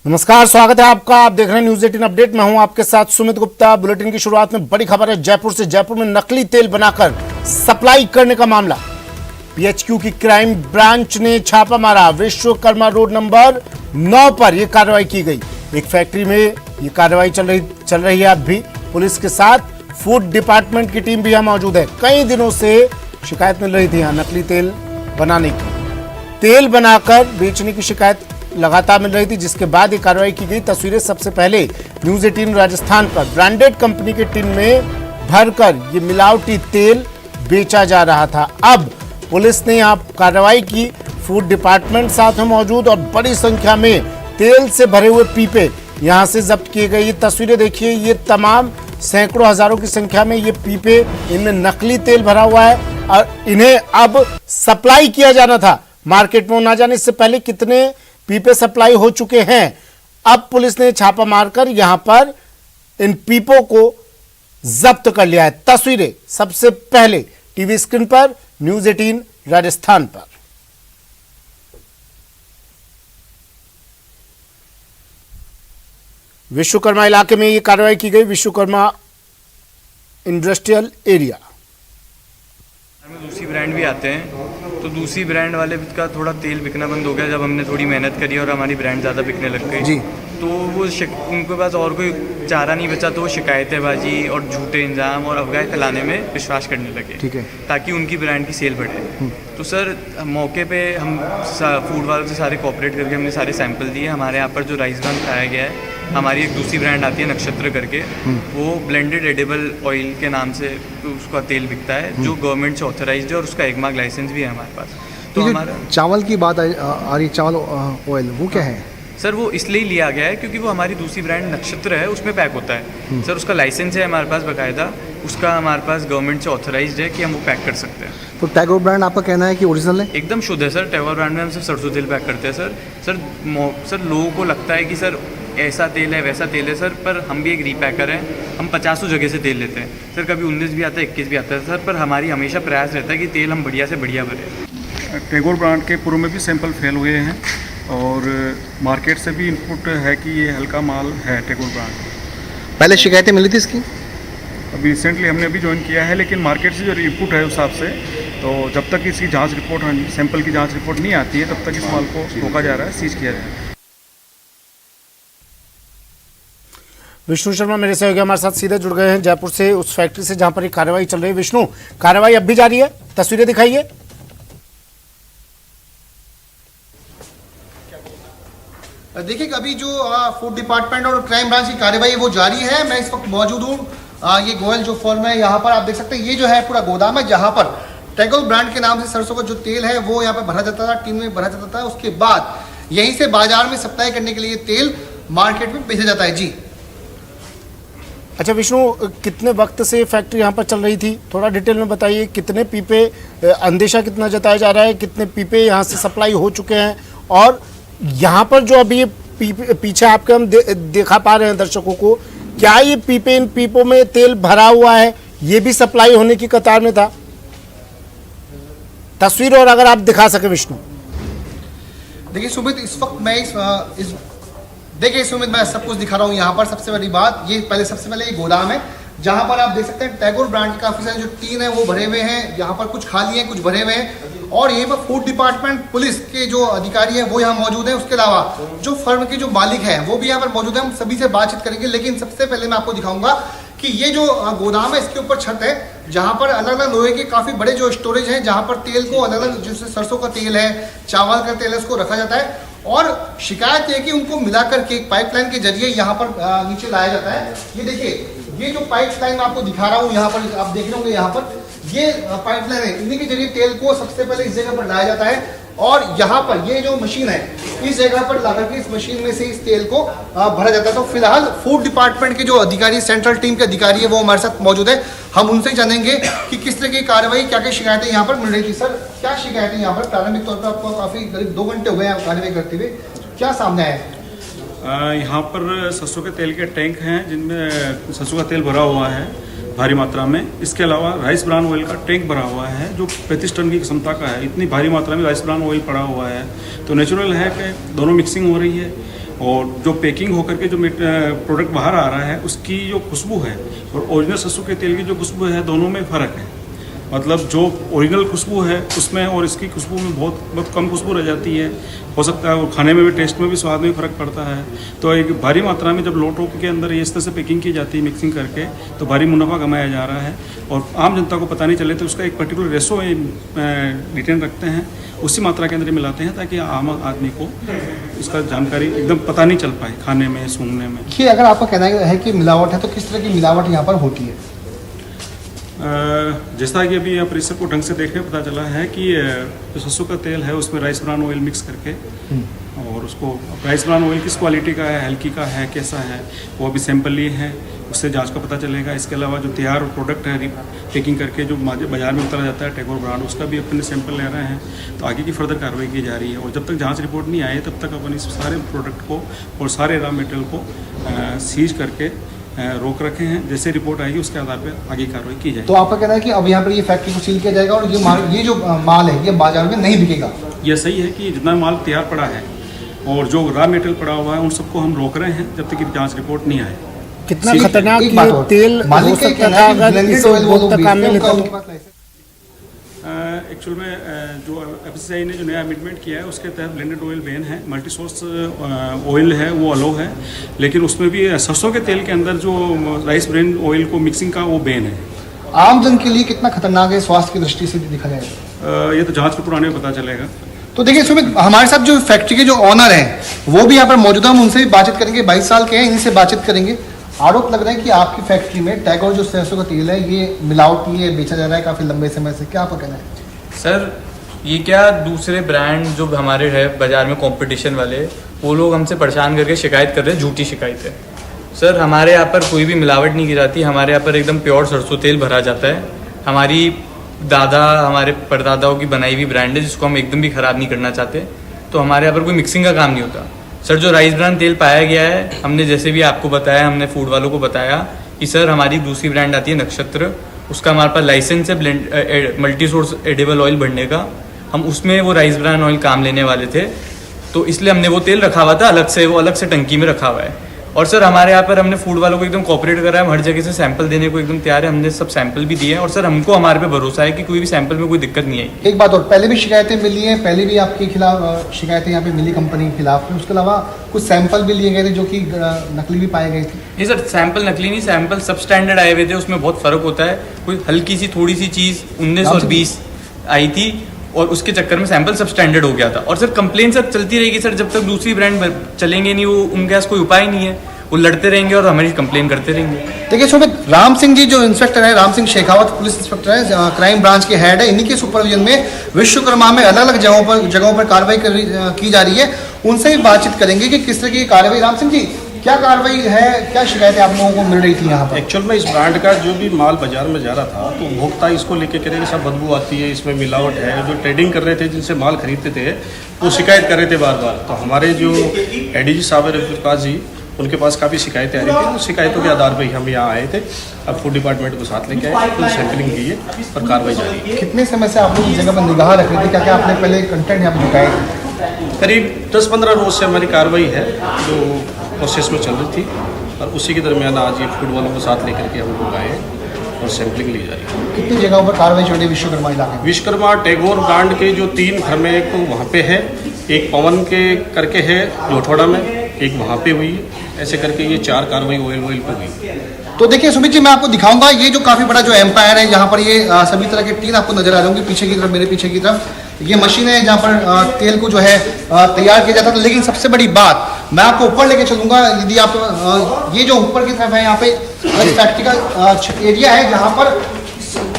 नमस्कार, स्वागत है आपका। आप देख रहे हैं न्यूज 18 अपडेट। मैं हूं आपके साथ सुमित गुप्ता। बुलेटिन की शुरुआत में बड़ी खबर है जयपुर से। जयपुर में नकली तेल बनाकर सप्लाई करने का मामला। पीएचक्यू की क्राइम ब्रांच ने छापा मारा। विश्वकर्मा रोड नंबर 9 पर यह कार्रवाई की गई। एक फैक्ट्री में यह कार्रवाई चल रही है। अब भी पुलिस के साथ फूड डिपार्टमेंट की टीम भी यहां मौजूद है। कई दिनों से शिकायत मिल रही थी यहां नकली तेल बनाने की, तेल बनाकर बेचने की शिकायत लगातार मिल रही थी, जिसके बाद ये कार्रवाई की गई। तस्वीरें सबसे पहले न्यूज 18 राजस्थान पर। ब्रांडेड कंपनी के टिन में भरकर ये मिलावटी तेल बेचा जा रहा था। अब पुलिस ने यहाँ कार्रवाई की। फूड डिपार्टमेंट साथ में मौजूद और बड़ी संख्या में तेल से भरे हुए पीपे यहाँ से जब्त किए गए। ये तस्वीरें देखिए, ये तमाम सैकड़ों हजारों की संख्या में ये पीपे, इनमें नकली तेल भरा हुआ है और इन्हें अब सप्लाई किया जाना था मार्केट में। ना जाने इससे पहले कितने पीपे सप्लाई हो चुके हैं। अब पुलिस ने छापा मारकर यहां पर इन पीपों को जब्त कर लिया है। तस्वीरें सबसे पहले टीवी स्क्रीन पर न्यूज 18 राजस्थान पर। विश्वकर्मा इलाके में यह कार्रवाई की गई। विश्वकर्मा इंडस्ट्रियल एरिया में दूसरी ब्रांड भी आते हैं, तो दूसरी ब्रांड वाले का थोड़ा तेल बिकना बंद हो गया जब हमने थोड़ी मेहनत करी और हमारी ब्रांड ज़्यादा बिकने लग गई जी। तो वो उनके पास और कोई चारा नहीं बचा, तो वो शिकायतेंबाजी और झूठे इंजाम और अफवाहें फैलाने में विश्वास करने लगे। ठीक है, ताकि उनकी ब्रांड की सेल बढ़े। तो सर मौके पे हम फूड वालों से सारे कोऑपरेट करके हमने सारे सैंपल दिए। हमारे यहाँ पर जो राइस ब्रान खाया गया है, हमारी एक दूसरी ब्रांड आती है नक्षत्र करके, वो ब्लेंडेड एडिबल ऑयल के नाम से उसका तेल बिकता है, जो गवर्नमेंट से ऑथराइज्ड है और उसका एक मार्क लाइसेंस भी है हमारे पास। तो हमारा चावल की बात आ रही, चावल ऑयल वो क्या है सर? वो इसलिए लिया गया है क्योंकि वो हमारी दूसरी ब्रांड नक्षत्र है, उसमें पैक होता है सर। उसका लाइसेंस है हमारे पास बाकायदा, उसका हमारे पास गवर्नमेंट से ऑथराइज्ड है कि हम वो पैक कर सकते हैं। तो टैगोर ब्रांड आपका कहना है कि ओरिजिनल है? एकदम शुद्ध है सर। टैगोर ब्रांड में हम सिर्फ सरसों तेल पैक करते हैं सर। लोगों को लगता है कि सर ऐसा तेल है वैसा तेल है सर, पर हम भी एक रीपैकर हैं। हम 50 जगह से तेल लेते हैं सर। कभी 19 भी आता है, 21 भी आता है सर, पर हमारी हमेशा प्रयास रहता है कि तेल हम बढ़िया से बढ़िया भरें। टैगोर ब्रांड के पूर्व में भी सैंपल फेल हुए हैं और मार्केट से भी इनपुट है कि ये हल्का माल है टैगोर ब्रांड। पहले शिकायतें मिली थी इसकी? अभी रिसेंटली हमने अभी ज्वाइन किया है, लेकिन मार्केट से जो इनपुट है उस हिसाब से, तो जब तक इसकी जांच रिपोर्ट, सैंपल की जांच रिपोर्ट नहीं आती है, तब तक इस माल को रोका जा रहा है, सीज किया जा रहा है। विष्णु शर्मा मेरे सहयोगी हमारे साथ सीधे जुड़ गए हैं जयपुर से, उस फैक्ट्री से जहां पर ये कार्रवाई चल रही है। विष्णु, कार्रवाई अब भी जारी है, तस्वीरें दिखाइए। देखिए, अभी जो फूड डिपार्टमेंट और क्राइम ब्रांच की कार्रवाई वो जारी है। मैं इस वक्त मौजूद हूँ, ये गोयल जो फॉर्म है, यहाँ पर आप देख सकते हैं, ये जो है पूरा गोदाम है जहाँ पर टैगोर ब्रांड के नाम से सरसों का जो तेल है वो यहाँ पर भरा जाता था, टीन में भरा जाता था। उसके बाद यहीं से बाजार में सप्लाई करने के लिए तेल मार्केट में भेजा जाता है जी। अच्छा विष्णु, कितने वक्त से फैक्ट्री यहाँ पर चल रही थी, थोड़ा डिटेल में बताइए। कितने पीपे, अंदेशा कितना जताया जा रहा है, कितने पीपे यहाँ से सप्लाई हो चुके हैं, और यहाँ पर जो अभी ये पीछे आपके हम देखा पा रहे हैं दर्शकों को, क्या ये पीपे, इन पीपों में तेल भरा हुआ है, ये भी सप्लाई होने की कतार में था? तस्वीर और अगर आप दिखा सके विष्णु। देखिए सुमित, इस वक्त मैं देखिए सुमित, मैं सब कुछ दिखा रहा हूँ यहाँ पर। सबसे बड़ी बात ये, सबसे पहले ये गोदाम है जहाँ पर आप देख सकते हैं टैगोर ब्रांड के काफी सारे जो टीन है वो भरे हुए हैं। यहाँ पर कुछ खाली हैं, कुछ भरे हुए हैं, और यहीं पर फूड डिपार्टमेंट पुलिस के जो अधिकारी हैं वो यहाँ मौजूद हैं। उसके अलावा जो फर्म के जो मालिक हैं वो भी यहाँ पर मौजूद हैं। हम सभी से बातचीत करेंगे, लेकिन सबसे पहले मैं आपको दिखाऊंगा कि ये जो गोदाम है इसके ऊपर छत है जहाँ पर अलग अलग लोहे के काफ़ी बड़े जो स्टोरेज हैं, जहाँ पर तेल को अलग अलग, जैसे सरसों का तेल है, चावल का तेल है, उसको रखा जाता है। और शिकायत है कि उनको मिलाकर के एक पाइपलाइन के जरिए यहाँ पर नीचे लाया जाता है। ये देखिए, ये जो पाइपलाइन आपको दिखा रहा हूँ यहाँ पर, आप देख रहे होंगे यहाँ पर ये पाइपलाइन है, इन्हीं के जरिए तेल को सबसे पहले इस जगह पर लाया जाता है। और यहाँ पर ये जो मशीन है, इस जगह पर लाकर के इस मशीन में से इस तेल को भरा जाता है। तो फिलहाल फूड डिपार्टमेंट के जो अधिकारी, सेंट्रल टीम के अधिकारी है, वो हमारे साथ मौजूद है। हम उनसे जानेंगे कि किस तरह की कार्रवाई, क्या क्या शिकायतें यहाँ पर मिल रही थी। सर, क्या शिकायतें यहाँ पर प्रारंभिक तौर पर आपको, काफी करीब 2 घंटे हुए हैं कार्रवाई करते हुए, क्या सामने आया? यहाँ पर सरसों के तेल के टैंक हैं जिनमें सरसों का तेल भरा हुआ है भारी मात्रा में। इसके अलावा राइस ब्रान ऑयल का टैंक भरा हुआ है जो 35 टन की क्षमता का है। इतनी भारी मात्रा में राइस ब्रान ऑयल पड़ा हुआ है, तो नेचुरल है कि दोनों मिक्सिंग हो रही है। और जो पैकिंग होकर के जो प्रोडक्ट बाहर आ रहा है उसकी जो खुशबू है और ओरिजिनल सरसों के तेल की जो खुशबू है दोनों में फ़र्क है। मतलब जो ओरिजिनल खुशबू है उसमें और इसकी खुशबू में बहुत कम खुशबू रह जाती है। हो सकता है और खाने में भी, टेस्ट में भी, स्वाद में भी फ़र्क पड़ता है। तो एक भारी मात्रा में जब लोटों के अंदर ये इस तरह से पैकिंग की जाती है मिक्सिंग करके, तो भारी मुनाफा कमाया जा रहा है और आम जनता को पता नहीं चले तो उसका एक पर्टिकुलर रेशो रिटेन रखते हैं, उसी मात्रा के अंदर मिलाते हैं ताकि आम आदमी को इसका जानकारी एकदम पता नहीं चल पाए खाने में, सूंघने में। कि अगर आपका कहना है कि मिलावट है तो किस तरह की मिलावट यहाँ पर होती है? जैसा कि अभी यहाँ परिसर को ढंग से देखने पता चला है कि जो सरसों का तेल है उसमें राइस ब्रान ऑयल मिक्स करके और उसको राइस ब्रान ऑयल किस क्वालिटी का है, हल्की का है, कैसा है, वो अभी सैंपल लिए हैं, उससे जांच का पता चलेगा। इसके अलावा जो तैयार प्रोडक्ट है पैकिंग करके जो बाजार में उतारा जाता है टैगोर ब्रांड, उसका भी अपने सैंपल ले रहे हैं। तो आगे की फर्दर कार्रवाई की जा रही है और जब तक जाँच रिपोर्ट नहीं आए तब तक अपन इस सारे प्रोडक्ट को और सारे रॉ मटेरियल को सीज करके रोक रखे हैं। जैसे रिपोर्ट आएगी उसके आधार पर आगे कार्रवाई की जाएगी। तो आपका कहना है कि अब यहाँ पर ये फैक्ट्री को सील किया जाएगा और ये जो माल है ये बाजार में नहीं बिकेगा? यह सही है कि जितना माल तैयार पड़ा है और जो रॉ मटेरियल पड़ा हुआ है उन सबको हम रोक रहे हैं जब तक कि जांच रिपोर्ट नहीं आए। कितना खतरनाक ये तेल हो सकता था अगर इसे उपभोक्ता काम में लेता तो? एक्चुअल में जो एफसीआई ने जो नया अमेंडमेंट किया है उसके तहत ब्लेंडेड ऑयल बैन है, मल्टी सोर्स ऑयल है वो अलो है, लेकिन उसमें भी सरसों के तेल के अंदर जो राइस ब्रान ऑयल को मिक्सिंग का वो बैन है। आम जन के लिए कितना खतरनाक है स्वास्थ्य की दृष्टि से देखा जाएगा? ये तो जांच के पुराने में पता चलेगा। तो देखिए सुमित, हमारे साथ जो फैक्ट्री के जो ऑनर हैं वो भी यहाँ पर मौजूद है, हम उनसे भी बातचीत करेंगे। 22 साल के हैं, इनसे बातचीत करेंगे। आरोप लग रहा है कि आपकी फैक्ट्री में टैगोर जो सरसों का तेल है ये मिलावटी है, बेचा जा रहा है काफ़ी लंबे समय से, क्या आपका कहना है? सर ये क्या दूसरे ब्रांड जो हमारे है बाज़ार में कंपटीशन वाले, वो लोग हमसे परेशान करके शिकायत कर रहे हैं, झूठी शिकायत है। सर हमारे यहाँ पर कोई भी मिलावट नहीं की जाती, हमारे यहाँ पर एकदम प्योर सरसों तेल भरा जाता है। हमारी दादा, हमारे परदादाओं की बनाई हुई ब्रांड है जिसको हम एकदम भी ख़राब नहीं करना चाहते। तो हमारे यहाँ पर कोई मिक्सिंग का काम नहीं होता। सर जो राइस ब्रान तेल पाया गया है, हमने जैसे भी आपको बताया, हमने फूड वालों को बताया कि सर हमारी दूसरी ब्रांड आती है नक्षत्र, उसका हमारे पास लाइसेंस है blend multi source edible oil भरने का। हम उसमें वो राइस ब्रान ऑयल काम लेने वाले थे, तो इसलिए हमने वो तेल रखा हुआ था अलग से, वो अलग से टंकी में रखा हुआ है। और सर हमारे यहाँ पर हमने फूड वालों को एकदम कोऑपरेट करा है, हर जगह से सैंपल देने को एकदम तैयार है, हमने सब सैंपल भी दिए हैं और सर हमको हमारे पे भरोसा है कि कोई भी सैंपल में कोई दिक्कत नहीं आई। एक बात और, पहले भी शिकायतें मिली हैं, पहले भी आपके खिलाफ शिकायतें यहाँ पे मिली कंपनी के खिलाफ, उसके अलावा कुछ सैंपल भी लिए गए थे जो कि नकली भी पाए गए थे? ये सर सैंपल नकली नहीं, सैंपल सब स्टैंडर्ड आए हुए थे, उसमें बहुत फ़र्क होता है। कोई हल्की सी थोड़ी सी चीज़ 19 और 20 आई थी और उसके चक्कर में सैंपल सब स्टैंडर्ड हो गया था। और सर कंप्लेन सर चलती रहेगी सर, जब तक दूसरी ब्रांड चलेंगे नहीं, वो उनके पास कोई उपाय नहीं है, वो लड़ते रहेंगे और हमारी कंप्लेन करते रहेंगे। देखिए सुमित, राम सिंह जी जो इंस्पेक्टर है, राम सिंह शेखावत पुलिस इंस्पेक्टर है, क्राइम ब्रांच के हेड है, इन्हीं के सुपरविजन में विश्वकर्मा में अलग अलग जगहों पर कार्रवाई की जा रही है। उनसे भी बातचीत करेंगे कि किस तरह की कार्रवाई। राम सिंह जी, क्या कार्रवाई है, क्या शिकायतें आप लोगों को मिल रही थी यहाँ पर? एक्चुअल में इस ब्रांड का जो भी माल बाजार में जा रहा था तो उपभोक्ता इसको लेके कह रहे थे सब बदबू आती है, इसमें मिलावट है। जो ट्रेडिंग कर रहे थे, जिनसे माल खरीदते थे, वो शिकायत कर रहे थे बार बार। तो हमारे जो एडीजी साहब है रविप्रकाश जी, उनके पास काफ़ी शिकायतें आ रही थी। उन शिकायतों के आधार पर ही हम यहाँ आए थे। अब फूड डिपार्टमेंट को साथ लेके आए, तो सैंपलिंग की है और कार्रवाई जारी है। कितने समय से आप लोग इस जगह पर निगाह रख रहे थे? क्या क्या आपने पहले कंटेंट यहाँ पर दिखाए थे? करीब 10-15 रोज से हमारी कार्रवाई है जो प्रोसेस में चल रही थी और उसी के दरमियान आज ये फूड वालों को साथ लेकर के हम लोग आए हैं और सैंपलिंग ली जा रही है। कितनी जगहों पर कार्रवाई चल रही है विश्वकर्मा इलाके में? विश्वकर्मा टैगोर ब्रांड के जो 3 घर में, एक तो वहाँ पे है, एक पवन के करके है जोथोड़ा में, एक वहाँ पे हुई है। ऐसे करके ये 4 कार्रवाई ऑयल पे हुई। तो देखिए सुमित जी, मैं आपको दिखाऊंगा ये जो काफ़ी बड़ा जो एम्पायर है, यहाँ पर ये सभी तरह के टीन आपको नजर आ रहे होंगे पीछे की तरफ, मेरे पीछे की तरफ ये मशीन है जहाँ पर तेल को जो है तैयार किया जाता है। लेकिन सबसे बड़ी बात, मैं आपको ऊपर लेके चलूंगा। यदि आप ये जो ऊपर की तरफ है, यहाँ पे फैक्ट्री का एरिया है जहाँ पर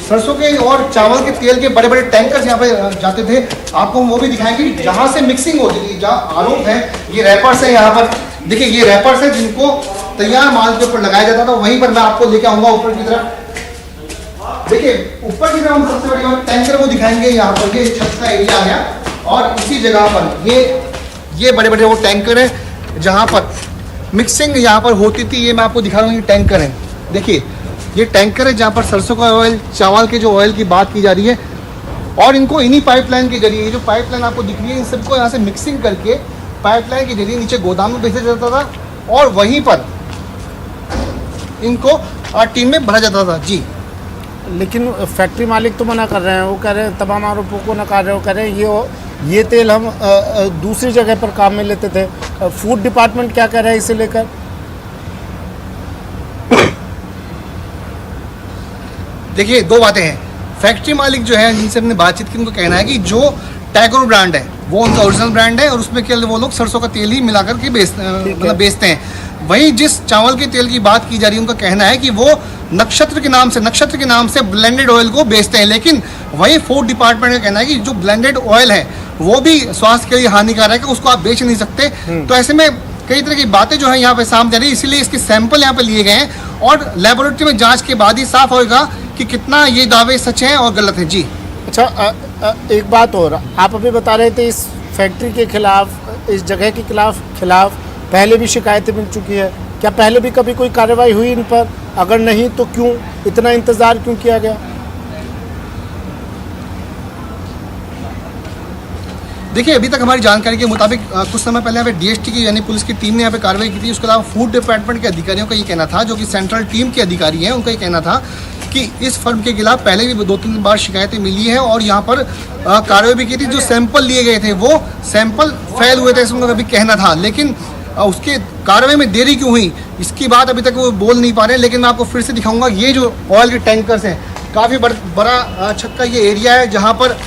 सरसों के और चावल के तेल के बड़े बड़े टैंकर्स यहाँ पे जाते थे। आपको वो भी दिखाएंगे जहाँ से मिक्सिंग होती थी, जहाँ आरोप है। ये रैपर्स है यहाँ पर, देखिए ये रैपर्स है जिनको तैयार माल के ऊपर लगाया जाता था। वहीं पर मैं आपको लेके आऊंगा ऊपर की तरफ। देखिए ऊपर की तरफ हम सबसे बड़ी बात टैंकर वो दिखाएंगे। यहाँ पर ये छत का एरिया आ गया और इसी जगह पर ये बड़े बड़े वो टैंकर है जहाँ पर मिक्सिंग यहाँ पर होती थी। ये मैं आपको दिखा रहा हूँ, ये टैंकर है। देखिए ये टैंकर है जहाँ पर सरसों का ऑयल, चावल के जो ऑयल की बात की जा रही है और इनको इन्हीं पाइपलाइन के जरिए, ये जो पाइपलाइन आपको दिख रही है, इन सबको यहाँ से मिक्सिंग करके पाइपलाइन के जरिए नीचे गोदाम में भेजा जाता था और वहीं पर इनको टीन में भरा जाता था। जी लेकिन फैक्ट्री मालिक तो मना कर रहे हैं, वो कह रहे हैं तमाम आरोपों को नकार रहे हैं, वो कह रहे हैं ये तेल हम दूसरी जगह पर काम में लेते थे। फूड डिपार्टमेंट क्या कह रहा है इसे लेकर? देखिए, दो बातें हैं। फैक्ट्री मालिक जो है जिनसे हमने बातचीत की, उनको कहना है कि जो टैगोर ब्रांड है वो उनका ओरिजिनल ब्रांड है और उसमें केवल वो लोग सरसों का तेल ही मिलाकर के बेचते हैं। वहीं जिस चावल के तेल की बात की जा रही है, उनका कहना है कि वो नक्षत्र के नाम से ब्लेंडेड ऑयल को बेचते हैं। लेकिन वही फूड डिपार्टमेंट का कहना है कि जो ब्लेंडेड ऑयल है वो भी स्वास्थ्य के लिए हानिकारक है, उसको आप बेच नहीं सकते। तो ऐसे में कई तरह की बातें जो है यहाँ पे सामने आ रही है, इसीलिए इसके सैंपल यहाँ पे लिए गए हैं और लेबोरेटरी में जांच के बाद ही साफ होगा कि कितना ये दावे सच हैं और गलत हैं। जी अच्छा, एक बात और, आप अभी बता रहे थे इस फैक्ट्री के खिलाफ, इस जगह के खिलाफ पहले भी शिकायतें मिल चुकी है। क्या पहले भी कभी कोई कार्रवाई हुई इन पर? अगर नहीं तो क्यों इतना इंतजार क्यों किया गया? देखिए, अभी तक हमारी जानकारी के मुताबिक कुछ समय पहले यहाँ पे डीएसटी की यानी पुलिस की टीम ने यहाँ पे कार्रवाई की थी। उसके अलावा फूड डिपार्टमेंट के अधिकारियों का ये कहना था, जो कि सेंट्रल टीम के अधिकारी हैं, उनका ये कहना था कि इस फर्म के खिलाफ पहले भी 2-3 बार शिकायतें मिली है और यहाँ पर कार्रवाई भी की थी। जो सैंपल लिए गए थे वो सैंपल फेल हुए थे, ऐसा उनका अभी कहना था। लेकिन उसके कार्रवाई में देरी क्यों हुई, इसकी बात अभी तक वो बोल नहीं पा रहे हैं। लेकिन मैं आपको फिर से दिखाऊंगा, ये जो ऑयल के टैंकर्स हैं, काफ़ी बड़ा छत का ये एरिया है जहाँ पर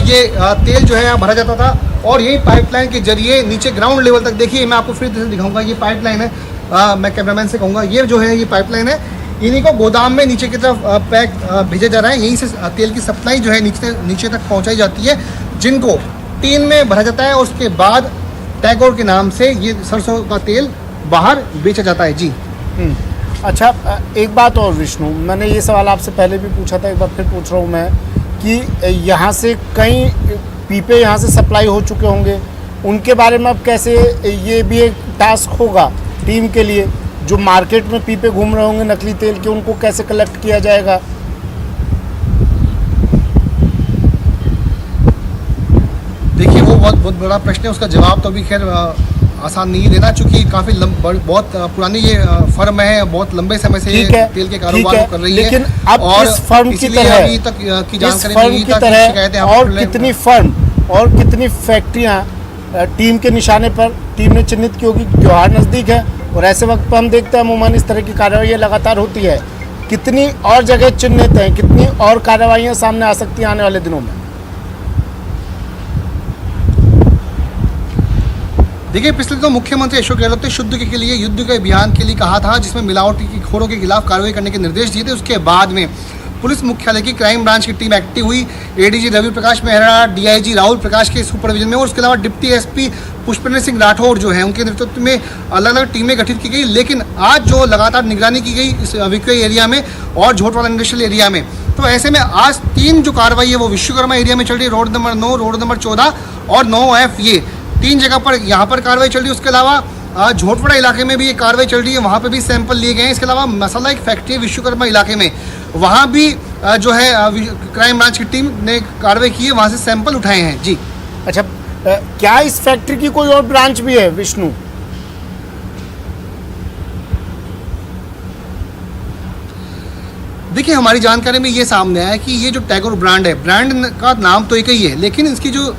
ये तेल जो है यहाँ भरा जाता था और यही पाइपलाइन के जरिए नीचे ग्राउंड लेवल तक, देखिए मैं आपको फिर से दिखाऊंगा, ये पाइपलाइन है। मैं कैमरामैन से कहूँगा, ये जो है ये पाइपलाइन है, इन्हीं को गोदाम में नीचे की तरफ भेजा जा रहा है। यहीं से तेल की सप्लाई जो है नीचे तक पहुँचाई जाती है, जिनको टीन में भरा जाता है और उसके बाद टैगोर के नाम से ये सरसों का तेल बाहर बेचा जाता है। जी अच्छा, एक बात और विष्णु, मैंने ये सवाल आपसे पहले भी पूछा था, एक बार फिर पूछ रहा हूँ मैं कि यहाँ से कई पीपे यहाँ से सप्लाई हो चुके होंगे, उनके बारे में अब कैसे, ये भी एक टास्क होगा टीम के लिए, जो मार्केट में पीपे घूम रहे होंगे नकली तेल के, उनको कैसे कलेक्ट किया जाएगा? देखिए, वो बहुत बड़ा प्रश्न है, उसका जवाब तो अभी खैर आसान नहीं देना, चूंकि काफ़ी बहुत पुरानी ये फर्म है, बहुत लंबे समय से ये तेल के कारोबार कर रही है। लेकिन अब और इस फर्म की तरह, अभी तक की जानकारी और कितनी फर्म और कितनी फैक्ट्रियां टीम के निशाने पर टीम ने चिन्हित की होगी? त्योहार नज़दीक है और ऐसे वक्त पर हम देखते हैं अमूमन इस तरह की कार्रवाई लगातार होती है। कितनी और जगह चिन्हित हैं, कितनी और कार्रवाइयाँ सामने आ सकती हैं आने वाले दिनों में? देखिए, पिछले दिनों मुख्यमंत्री अशोक गहलोत ने शुद्ध के लिए युद्ध के अभियान के लिए कहा था, जिसमें मिलावटी खोरों के खिलाफ कार्रवाई करने के निर्देश दिए थे। उसके बाद में पुलिस मुख्यालय की क्राइम ब्रांच की टीम एक्टिव हुई। एडीजी रवि प्रकाश मेहरा, डीआईजी राहुल प्रकाश के सुपरविजन में और उसके अलावा डिप्टी एसपी पुष्पेंद्र सिंह राठौर जो है, उनके नेतृत्व में अलग अलग टीमें गठित की गई। लेकिन आज जो लगातार निगरानी की गई इस विक्रय एरिया में और झोटवाला इंडस्ट्रियल एरिया में, तो ऐसे में आज 3 जो कार्रवाई है वो विश्वकर्मा एरिया में चल रही है, रोड नंबर 9, रोड नंबर 14 और 9F, ये 3 जगह पर यहाँ पर कार्रवाई चल रही है। उसके अलावा झोटवाड़ा इलाके में भी ये कार्रवाई चल रही है, वहाँ पे भी सैंपल लिए गए हैं। इसके अलावा मसाला एक फैक्ट्री है विश्वकर्मा इलाके में, वहाँ भी जो है क्राइम ब्रांच की टीम ने कार्रवाई की है, वहाँ से सैंपल उठाए हैं। जी अच्छा, क्या इस फैक्ट्री की कोई और ब्रांच भी है विष्णु? देखिए, हमारी जानकारी में ये सामने आया है कि ये जो टैगोर ब्रांड है, ब्रांड का नाम तो एक ही है, लेकिन इसकी जो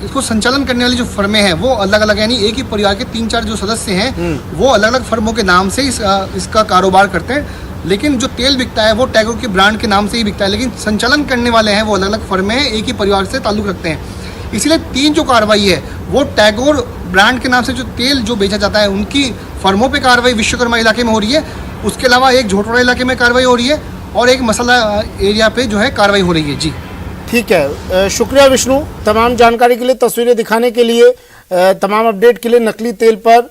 इसको संचालन करने वाली जो फर्में हैं वो अलग अलग, यानी एक ही परिवार के 3-4 जो सदस्य हैं वो अलग अलग फर्मों के नाम से इसका कारोबार करते हैं। लेकिन जो तेल बिकता है वो टैगोर के ब्रांड के नाम से ही बिकता है, लेकिन संचालन करने वाले हैं वो अलग अलग फर्में हैं, एक ही परिवार से ताल्लुक़ रखते हैं। इसलिए 3 जो कार्रवाई है वो टैगोर ब्रांड के नाम से जो तेल जो बेचा जाता है उनकी फर्मों पे कार्रवाई विश्वकर्मा इलाके में हो रही है। उसके अलावा एक झोटवाड़ा इलाके में कार्रवाई हो रही है और एक मसाला एरिया पे जो है कार्रवाई हो रही है। जी ठीक है, शुक्रिया विष्णु, तमाम जानकारी के लिए, तस्वीरें दिखाने के लिए, तमाम अपडेट के लिए। नकली तेल पर